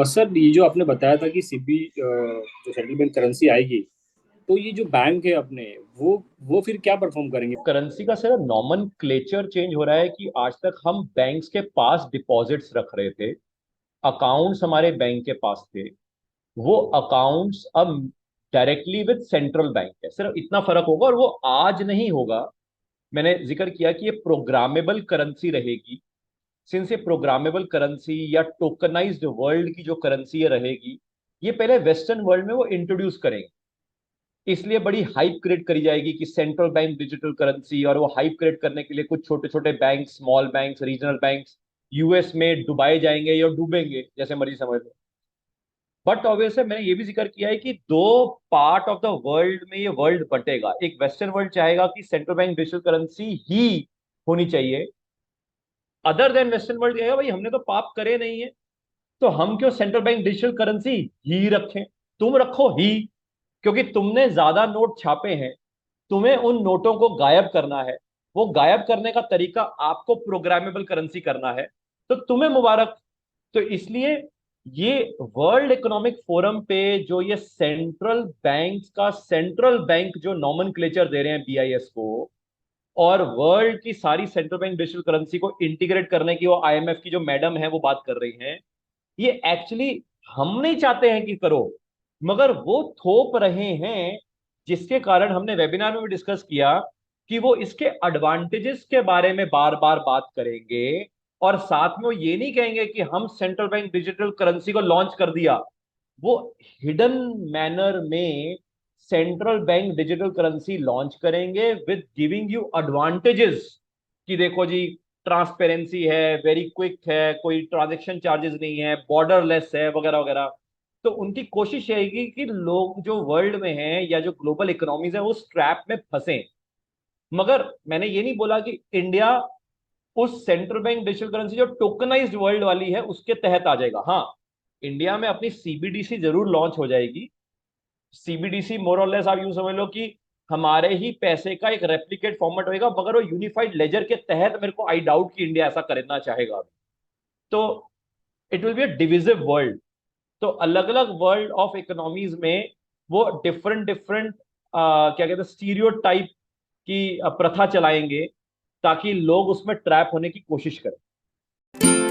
Sir ये जो आपने बताया था कि सीबी जो सेंट्रल बैंक करेंसी आएगी, तो ये जो बैंक है अपने, वो फिर क्या परफॉर्म करेंगे? करेंसी का सिर्फ नॉमनक्लेचर चेंज हो रहा है कि आज तक हम बैंक्स के पास डिपॉजिट्स रख रहे थे, अकाउंट्स हमारे बैंक के पास थे। वो अकाउंट्स अब डायरेक्टली विद सेंट्रल बैंक है, सिर्फ इतना फर्क होगा और वो आज नहीं होगा। मैंने जिक्र किया कि ये प्रोग्रामेबल करेंसी रहेगी। सिंस ये प्रोग्रामेबल करेंसी या टोकनाइज्ड वर्ल्ड की जो करेंसी रहेगी, ये पहले वेस्टर्न वर्ल्ड में वो इंट्रोड्यूस करेंगे। इसलिए बड़ी हाइप क्रिएट करी जाएगी कि सेंट्रल बैंक डिजिटल करेंसी, और वो हाइप क्रिएट करने के लिए कुछ छोटे छोटे bank, small bank, regional bank US में डुबाए जाएंगे या डूबेंगे, जैसे मर्जी समझ लो। बट ऑब्वियसली मैंने ये भी जिक्र किया है कि दो पार्ट ऑफ द वर्ल्ड में ये वर्ल्ड बटेगा। एक वेस्टर्न वर्ल्ड चाहेगा कि सेंट्रल बैंक डिजिटल करेंसी ही होनी चाहिए। अदर देन वेस्टर्न वर्ल्ड कहेगा भाई हमने तो पाप करे नहीं है, तो हम क्यों सेंट्रल बैंक डिजिटल करेंसी ही रखें। तुम रखो ही, क्योंकि तुमने ज्यादा नोट छापे हैं, तुम्हें उन नोटों को गायब करना है। वो गायब करने का तरीका आपको प्रोग्रामेबल करेंसी करना है, तो तुम्हें मुबारक। तो इसलिए ये वर्ल्ड इकोनॉमिक फोरम पे जो ये सेंट्रल बैंक का सेंट्रल बैंक जो नॉमनक्लेचर दे रहे हैं बीआईएस को, और वर्ल्ड की सारी सेंट्रल बैंक डिजिटल करेंसी को इंटीग्रेट करने की वो आईएमएफ की जो मैडम है वो बात कर रही हैं, ये एक्चुअली हम नहीं चाहते हैं कि करो, मगर वो थोप रहे हैं। जिसके कारण हमने वेबिनार में भी डिस्कस किया कि वो इसके एडवांटेजेस के बारे में बार बार बात करेंगे, और साथ में वो ये नहीं कहेंगे कि हम सेंट्रल बैंक डिजिटल करेंसी को लॉन्च कर दिया। वो हिडन मैनर में central bank digital currency launch करेंगे विद गिविंग यू एडवांटेजेस, कि देखो जी, ट्रांसपेरेंसी है, वेरी क्विक है, कोई ट्रांजेक्शन चार्जेस नहीं है, बॉर्डरलेस है, वगैरह वगैरह। तो उनकी कोशिश रहेगी कि लोग जो वर्ल्ड में हैं या जो ग्लोबल इकोनॉमीज है उस ट्रैप में फंसे। मगर मैंने ये नहीं बोला कि इंडिया उस सेंट्रल बैंक डिजिटल करेंसी जो टोकनाइज्ड वर्ल्ड वाली है उसके तहत आ जाएगा। हाँ, इंडिया में अपनी सीबीडीसी जरूर लॉन्च हो जाएगी। सीबीडीसी मोर और लेस आप यूं समझ लो कि हमारे ही पैसे का एक रेप्लिकेट फॉर्मेट होएगा, मगर वो यूनिफाइड लेजर के तहत मेरे को आई डाउट कि इंडिया ऐसा करना चाहेगा। तो it will be a divisive world. तो अलग अलग वर्ल्ड ऑफ इकोनॉमीज में वो डिफरेंट डिफरेंट क्या कहते हैं स्टीरियोटाइप की प्रथा चलाएंगे, ताकि लोग उसमें ट्रैप होने की कोशिश करें।